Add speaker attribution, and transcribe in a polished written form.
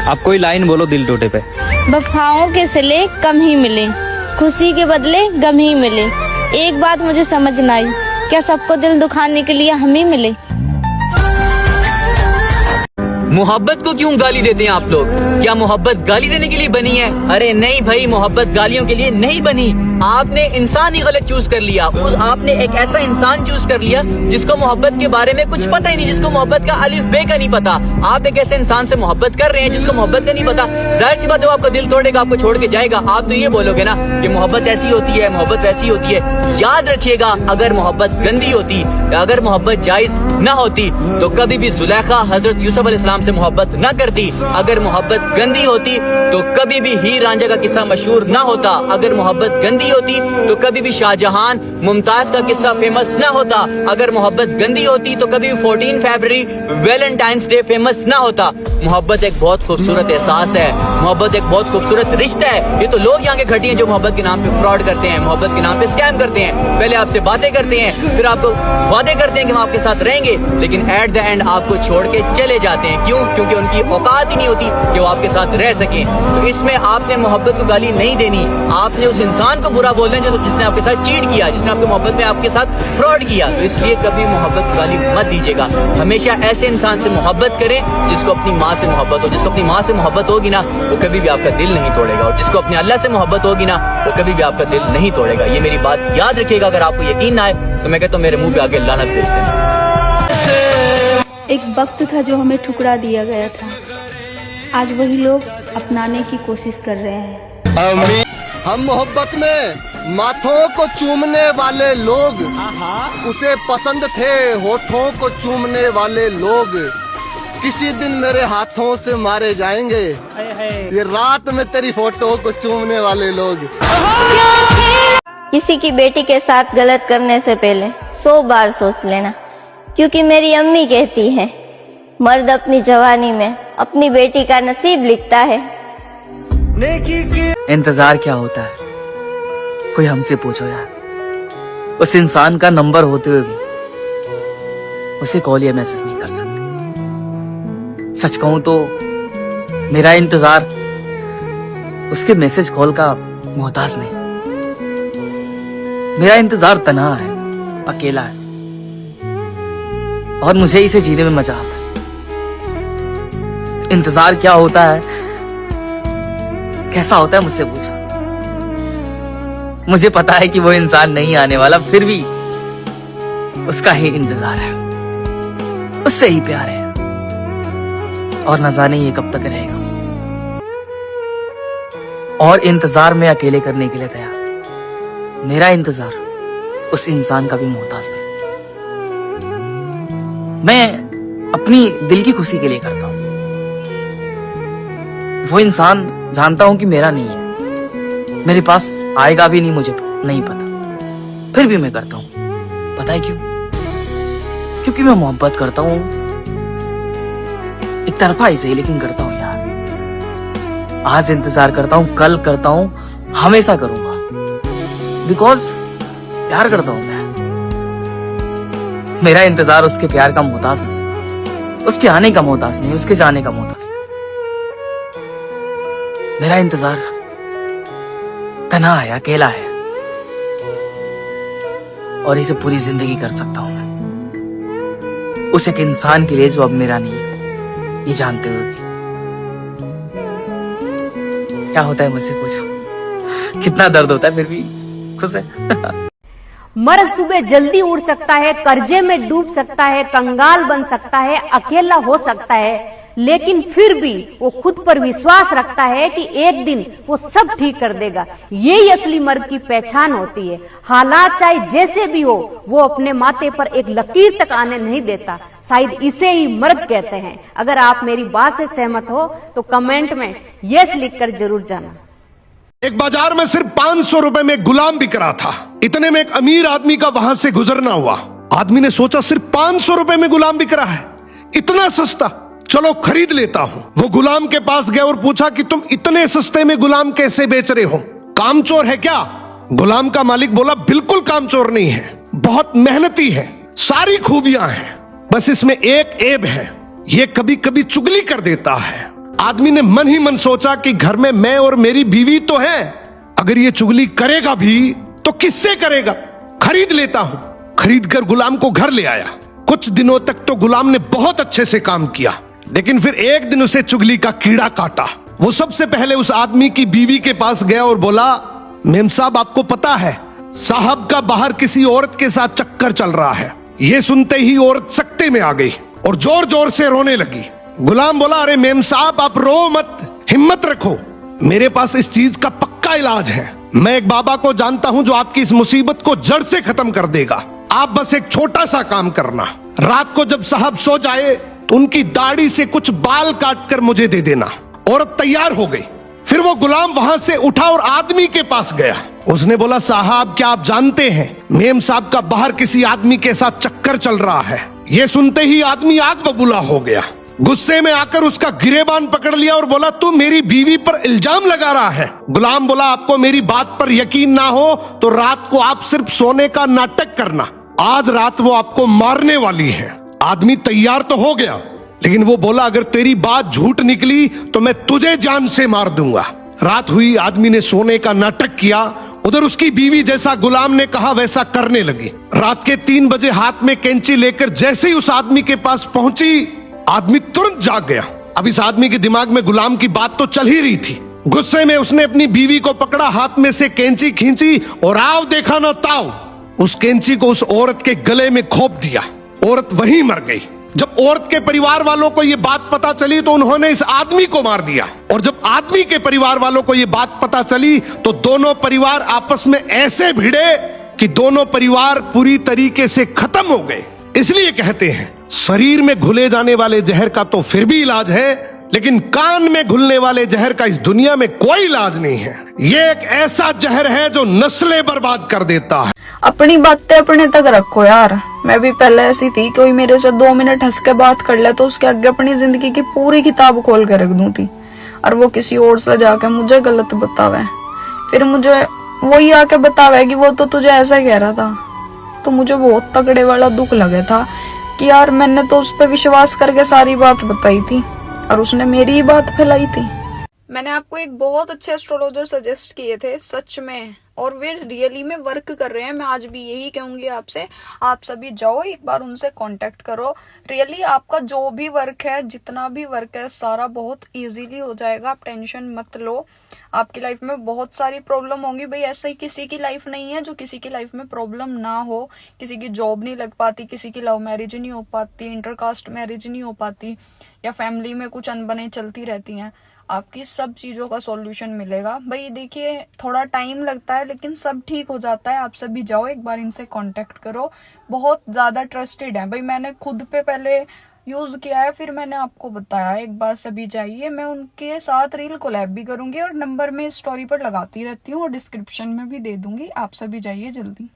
Speaker 1: आप कोई लाइन बोलो दिल टूटे पे।
Speaker 2: वफाओं के सिले कम ही मिले, खुशी के बदले गम ही मिले। एक बात मुझे समझ न आई, क्या सबको दिल दुखाने के लिए हम ही मिले?
Speaker 3: मोहब्बत को क्यों गाली देते हैं आप लोग? क्या मोहब्बत गाली देने के लिए बनी है? अरे नहीं भाई, मोहब्बत गालियों के लिए नहीं बनी। आपने इंसान ही गलत चूज कर लिया। आपने एक ऐसा इंसान चूज कर लिया जिसको मोहब्बत के बारे में कुछ पता ही नहीं, जिसको मोहब्बत का अलिफ बे का नहीं पता। आप एक ऐसे इंसान से मोहब्बत कर रहे हैं जिसको मोहब्बत का नहीं पता। जाहिर सी बात है वो आपका दिल तोड़ेगा, आपको छोड़ के जाएगा। आप तो ये बोलोगे ना कि मोहब्बत ऐसी होती है, मोहब्बत वैसी होती है। याद रखिएगा, अगर मोहब्बत गंदी होती, अगर मोहब्बत जायज न होती तो कभी भी जुलेखा हजरत यूसुफ अलैहिस्सलाम से मोहब्बत न करती। अगर मोहब्बत गंदी होती तो कभी भी हीर रांझा का किस्सा मशहूर न होता। अगर मोहब्बत गंदी होती तो कभी भी शाहजहां मुमताज का किस्सा फेमस न होता। अगर मोहब्बत गंदी होती तो कभी 14 फरवरी वैलेंटाइंस डे फेमस न होता। मोहब्बत एक बहुत खूबसूरत एहसास है, मोहब्बत एक बहुत खूबसूरत रिश्ता है। ये तो लोग यहाँ के घटी हैं जो मोहब्बत के नाम पे फ्रॉड करते हैं, मोहब्बत के नाम पे स्कैम करते हैं। पहले आपसे बातें करते हैं, फिर आपको वादे करते हैं कि हम आपके साथ रहेंगे, लेकिन एट द एंड आपको छोड़ के चले जाते हैं। क्यों? क्योंकि उनकी औकात ही नहीं होती कि वो आपके साथ रह सके। तो इसमें आपने मोहब्बत को गाली नहीं देनी, आपने उस इंसान को बुरा बोलना है जिसने आपके साथ चीट किया, जिसने आपकी मोहब्बत में आपके साथ फ्रॉड किया। तो इसलिए कभी मोहब्बत को गाली मत दीजिएगा। हमेशा ऐसे इंसान से मोहब्बत करें जिसको अपनी माँ से मोहब्बत हो। जिसको अपनी माँ से मोहब्बत होगी ना, वो कभी भी आपका दिल नहीं तोड़ेगा। और जिसको अपने अल्लाह से मोहब्बत होगी ना, वो कभी भी आपका दिल नहीं तोड़ेगा। ये मेरी बात याद रखिएगा। अगर आपको यकीन ना आए तो मैं कहता हूँ मेरे मुंह पे आके लानत भेज देना।
Speaker 4: एक वक्त था जो हमें ठुकरा दिया गया था, आज वही लोग अपनाने की कोशिश कर रहे हैं।
Speaker 5: हम मोहब्बत में माथों को चूमने वाले लोग, उसे पसंद थे होठों को चूमने वाले लोग। किसी दिन मेरे हाथों से मारे जाएंगे, ये रात में तेरी फोटो को चूमने वाले लोग।
Speaker 6: किसी की बेटी के साथ गलत करने से पहले 100 बार सोच लेना, क्योंकि मेरी अम्मी कहती है मर्द अपनी जवानी में अपनी बेटी का नसीब लिखता है।
Speaker 7: इंतजार क्या होता है, कोई हमसे पूछो यार। उस इंसान का नंबर होते हुए भी उसे कॉल या मैसेज नहीं कर सकते। सच कहूं तो मेरा इंतजार उसके मैसेज कॉल का मोहताज नहीं। मेरा इंतजार तन्हा है, अकेला है, और मुझे इसे जीने में मजा आता है। इंतजार क्या होता है, कैसा होता है, मुझसे पूछो। मुझे पता है कि वो इंसान नहीं आने वाला, फिर भी उसका ही इंतजार है, उससे ही प्यार है, और न जाने ये कब तक रहेगा। और इंतजार में अकेले करने के लिए तैयार। मेरा इंतजार उस इंसान का भी मोहताज नहीं। मैं अपनी दिल की खुशी के लिए करता हूं। वो इंसान जानता हूं कि मेरा नहीं है, मेरे पास आएगा भी नहीं, मुझे नहीं पता, फिर भी मैं करता हूं। पता है क्यों? क्योंकि मैं मोहब्बत करता हूं, एक तरफा ही सही, लेकिन करता हूं यार। आज इंतजार करता हूं, कल करता हूं, हमेशा करूंगा, बिकॉज प्यार करता हूं मैं। मेरा इंतजार उसके प्यार का मोहताज नहीं, उसके आने का मोहताज नहीं, उसके जाने का मोहताज नहीं। मेरा इंतजार तन्हा है, अकेला है, और इसे पूरी जिंदगी कर सकता हूं मैं उस एक इंसान के लिए जो अब मेरा नहीं है, ये जानते हुए भी। क्या होता है मुझसे पूछो, कितना दर्द होता है, फिर भी खुश है।
Speaker 8: मर्द सुबह जल्दी उड़ सकता है, कर्जे में डूब सकता है, कंगाल बन सकता है, अकेला हो सकता है, लेकिन फिर भी वो खुद पर विश्वास रखता है कि एक दिन वो सब ठीक कर देगा। यही असली मर्द की पहचान होती है। हालात चाहे जैसे भी हो, वो अपने माथे पर एक लकीर तक आने नहीं देता। शायद इसे ही मर्द कहते हैं। अगर आप मेरी बात से सहमत हो तो कमेंट में यस लिखकर जरूर जाना।
Speaker 5: एक बाजार में सिर्फ 500 रुपए में गुलाम बिक रहा था। इतने में एक अमीर आदमी का वहां से गुजरना हुआ। आदमी ने सोचा सिर्फ 500 रुपए में गुलाम बिक रहा है, इतना सस्ता, चलो खरीद लेता हूं। वो गुलाम के पास गया और पूछा कि तुम इतने सस्ते में गुलाम कैसे बेच रहे हो, कामचोर है क्या? गुलाम का मालिक बोला बिल्कुल कामचोर नहीं है, बहुत मेहनती है, सारी खूबियां हैं, बस इसमें एक ऐब है, ये कभी कभी चुगली कर देता है। आदमी ने मन ही मन सोचा कि घर में मैं और मेरी बीवी तो है, अगर ये चुगली करेगा भी तो किससे करेगा, खरीद लेता हूं। खरीद कर गुलाम को घर ले आया। कुछ दिनों तक तो गुलाम ने बहुत अच्छे से काम किया, लेकिन फिर एक दिन उसे चुगली का कीड़ा काटा। वो सबसे पहले उस आदमी की बीवी के पास गया और बोला, मेम साहब आपको पता है साहब का बाहर किसी औरत के साथ चक्कर चल रहा है। ये सुनते ही औरत सकते में आ गई और जोर जोर से रोने लगी। गुलाम बोला, अरे मेम साहब आप रो मत, हिम्मत रखो, मेरे पास इस चीज का पक्का इलाज है। मैं एक बाबा को जानता हूं जो आपकी इस मुसीबत को जड़ से खत्म कर देगा। आप बस एक छोटा सा काम करना, रात को जब साहब सो जाए तो उनकी दाढ़ी से कुछ बाल काट कर मुझे दे देना। औरत तैयार हो गई। फिर वो गुलाम वहां से उठा और आदमी के पास गया। उसने बोला, साहब क्या आप जानते हैं मेम साहब का बाहर किसी आदमी के साथ चक्कर चल रहा है। ये सुनते ही आदमी आग बबूला हो गया। गुस्से में आकर उसका गिरेबान पकड़ लिया और बोला, तू मेरी बीवी पर इल्जाम लगा रहा है। गुलाम बोला, आपको मेरी बात पर यकीन ना हो तो रात को आप सिर्फ सोने का नाटक करना, आज रात वो आपको मारने वाली है। आदमी तैयार तो हो गया, लेकिन वो बोला, अगर तेरी बात झूठ निकली तो मैं तुझे जान से मार दूंगा। रात हुई, आदमी ने सोने का नाटक किया। उधर उसकी बीवी जैसा गुलाम ने कहा वैसा करने लगी। रात के 3 बजे हाथ में कैंची लेकर जैसे ही उस आदमी के पास पहुंची, आदमी तुरंत जाग गया। अब इस आदमी के दिमाग में गुलाम की बात तो चल ही रही थी। गुस्से में उसने अपनी बीवी को पकड़ा, हाथ में से कैंची खींची और आओ देखा ना ताओ, उस कैंची को उस औरत के गले में खोप दिया। औरत वहीं मर गई। जब औरत के परिवार वालों को यह बात पता चली तो उन्होंने इस आदमी को मार दिया। और जब आदमी के परिवार वालों को यह बात पता चली तो दोनों परिवार आपस में ऐसे भिड़े कि दोनों परिवार पूरी तरीके से खत्म हो गए। इसलिए कहते हैं शरीर में घुले जाने वाले जहर का तो फिर भी इलाज है, लेकिन कान में घुलने वाले जहर का इस दुनिया में कोई इलाज नहीं है। ये एक ऐसा जहर है जो नस्लें बर्बाद कर देता है।
Speaker 9: अपनी बातें अपने तक रखो यार। मैं भी पहले ऐसी थी, कोई मेरे से 2 मिनट हंस के बात कर ले तो उसके आगे अपनी जिंदगी की पूरी किताब खोल के रख दूं थी, और वो किसी और से जाके मुझे गलत बतावे, फिर मुझे वही आके बतावे कि वो तो तुझे ऐसा कह रहा था। तो मुझे बहुत तगड़े वाला दुख लगे था कि यार मैंने तो उस पर विश्वास करके सारी बात बताई थी और उसने मेरी ही बात फैलाई थी। मैंने आपको एक बहुत अच्छे एस्ट्रोलॉजर सजेस्ट किए थे सच में, और वे रियली में वर्क कर रहे हैं। मैं आज भी यही कहूंगी आपसे, आप सभी जाओ एक बार उनसे कांटेक्ट करो। रियली आपका जो भी वर्क है, जितना भी वर्क है, सारा बहुत इजीली हो जाएगा। आप टेंशन मत लो। आपकी लाइफ में बहुत सारी प्रॉब्लम होंगी भाई, ऐसा ही किसी की लाइफ नहीं है जो किसी की लाइफ में प्रॉब्लम ना हो। किसी की जॉब नहीं लग पाती, किसी की लव मैरिज नहीं हो पाती, इंटरकास्ट मैरिज नहीं हो पाती, या फैमिली में कुछ अनबने चलती रहती हैं। आपकी सब चीजों का सॉल्यूशन मिलेगा भाई। देखिए थोड़ा टाइम लगता है लेकिन सब ठीक हो जाता है। आप सभी जाओ एक बार इनसे कांटेक्ट करो, बहुत ज्यादा ट्रस्टेड है भाई। मैंने खुद पे पहले यूज किया है, फिर मैंने आपको बताया। एक बार सभी जाइए। मैं उनके साथ रील कोलैब भी करूंगी और नंबर में स्टोरी पर लगाती रहती हूँ और डिस्क्रिप्शन में भी दे दूंगी। आप सभी जाइए जल्दी।